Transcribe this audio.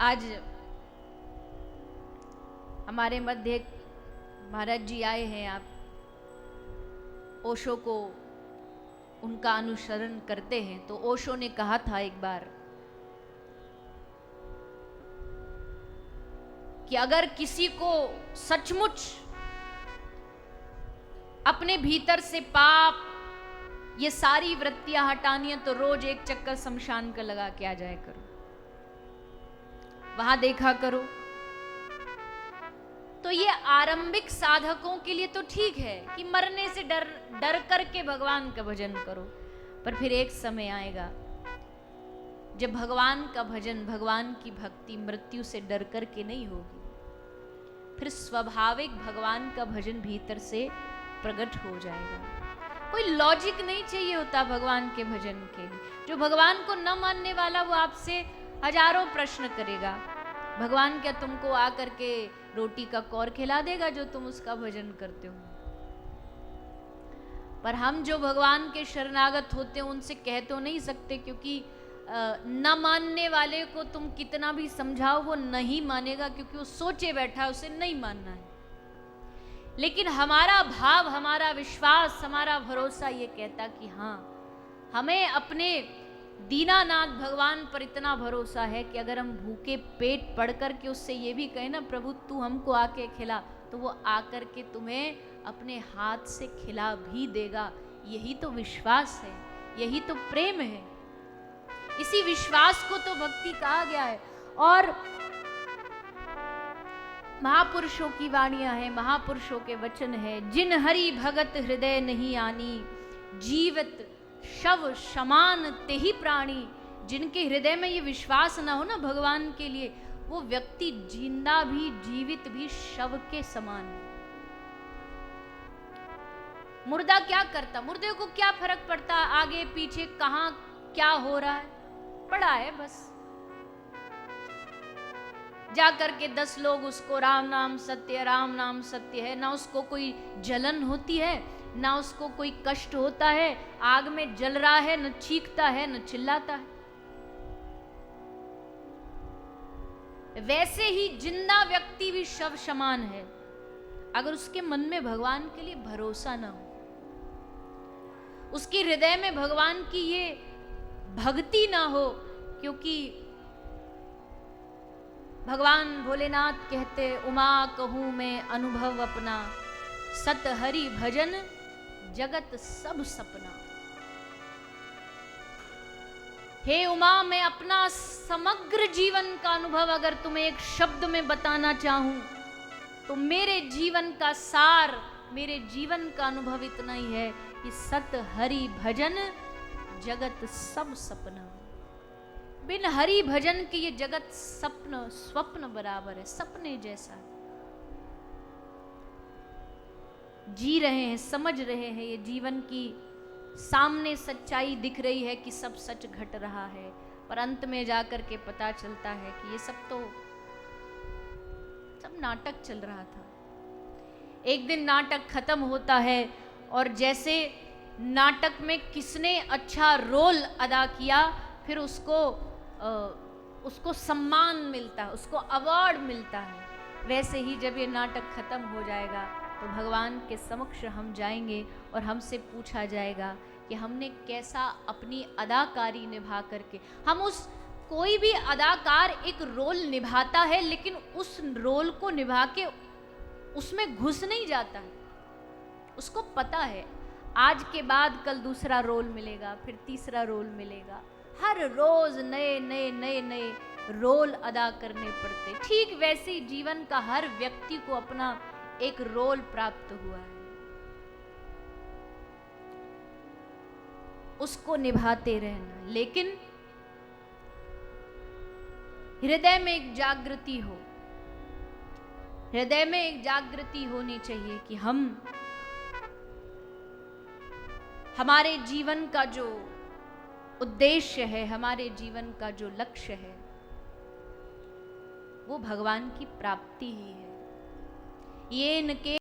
आज हमारे मध्य महाराज जी आए हैं। आप ओशो को उनका अनुसरण करते हैं तो ओशो ने कहा था एक बार कि अगर किसी को सचमुच अपने भीतर से पाप ये सारी वृत्तियां हटानी है तो रोज एक चक्कर शमशान का लगा के आ जाया करो, वहां देखा करो। तो ये आरंभिक साधकों के लिए तो ठीक है कि मरने से डर करके भगवान का भजन करो, पर फिर एक समय आएगा जब भगवान का भजन, भगवान की भक्ति मृत्यु से डर करके नहीं होगी, फिर स्वाभाविक भगवान का भजन भीतर से प्रकट हो जाएगा। कोई लॉजिक नहीं चाहिए होता भगवान के भजन के लिए। जो भगवान को न मानने वाला वो आपसे हजारों प्रश्न करेगा। भगवान क्या तुमको आकर के रोटी का कौर खिला देगा जो तुम उसका भजन करते हो? पर हम जो भगवान के शरणागत होते हैं उनसे कह तो नहीं सकते, क्योंकि न मानने वाले को तुम कितना भी समझाओ वो नहीं मानेगा, क्योंकि वो सोचे बैठा है उसे नहीं मानना है। लेकिन हमारा भाव, हमारा विश्वास, हमारा भरोसा ये कहता कि हाँ, हमें अपने दीनानाथ भगवान पर इतना भरोसा है कि अगर हम भूखे पेट पड़ कर के उससे ये भी कहें ना, प्रभु तू हमको आके खिला, तो वो आकर के तुम्हें अपने हाथ से खिला भी देगा। यही तो विश्वास है, यही तो प्रेम है। इसी विश्वास को तो भक्ति कहा गया है। और महापुरुषों की वाणियां हैं, महापुरुषों के वचन है, जिन हरि भगत हृदय नहीं आनी, जीवित शव समान तेहि प्राणी। जिनके हृदय में ये विश्वास ना हो ना भगवान के लिए, वो व्यक्ति जिंदा भी जीवित भी शव के समान है। मुर्दा क्या करता, मुर्दे को क्या फर्क पड़ता आगे पीछे कहां क्या हो रहा है, पड़ा है बस। जाकर के 10 लोग उसको राम नाम सत्य, राम नाम सत्य है, ना उसको कोई जलन होती है, ना उसको कोई कष्ट होता है, आग में जल रहा है, न चीखता है न चिल्लाता है। वैसे ही जिंदा व्यक्ति भी शव समान है अगर उसके मन में भगवान के लिए भरोसा ना हो, उसके हृदय में भगवान की ये भक्ति ना हो। क्योंकि भगवान भोलेनाथ कहते, उमा कहूं मैं अनुभव अपना, सत हरि भजन जगत सब सपना। हे उमा, मैं अपना समग्र जीवन का अनुभव अगर तुम्हें एक शब्द में बताना चाहूं तो मेरे जीवन का सार, मेरे जीवन का अनुभव इतना ही है कि सत हरि भजन जगत सब सपना। बिन हरि भजन के ये जगत सपन स्वप्न बराबर है, सपने जैसा। जी रहे हैं, समझ रहे हैं, ये जीवन की सामने सच्चाई दिख रही है कि सब सच घट रहा है, पर अंत में जाकर के पता चलता है कि ये सब नाटक चल रहा था। एक दिन नाटक खत्म होता है और जैसे नाटक में किसने अच्छा रोल अदा किया, फिर उसको सम्मान मिलता है, उसको अवार्ड मिलता है, वैसे ही जब ये नाटक खत्म हो जाएगा तो भगवान के समक्ष हम जाएंगे और हमसे पूछा जाएगा कि हमने कैसा अपनी अदाकारी निभा करके। कोई भी अदाकार एक रोल निभाता है, लेकिन उस रोल को निभा के उसमें घुस नहीं जाता है। उसको पता है आज के बाद कल दूसरा रोल मिलेगा, फिर तीसरा रोल मिलेगा। हर रोज नए नए नए नए रोल अदा करने पड़ते। ठीक वैसे ही जीवन का हर व्यक्ति को अपना एक रोल प्राप्त हुआ है, उसको निभाते रहना। लेकिन हृदय में एक जागृति हो, हृदय में एक जागृति होनी चाहिए कि हमारे जीवन का जो उद्देश्य है, हमारे जीवन का जो लक्ष्य है, वो भगवान की प्राप्ति ही है। ये इनके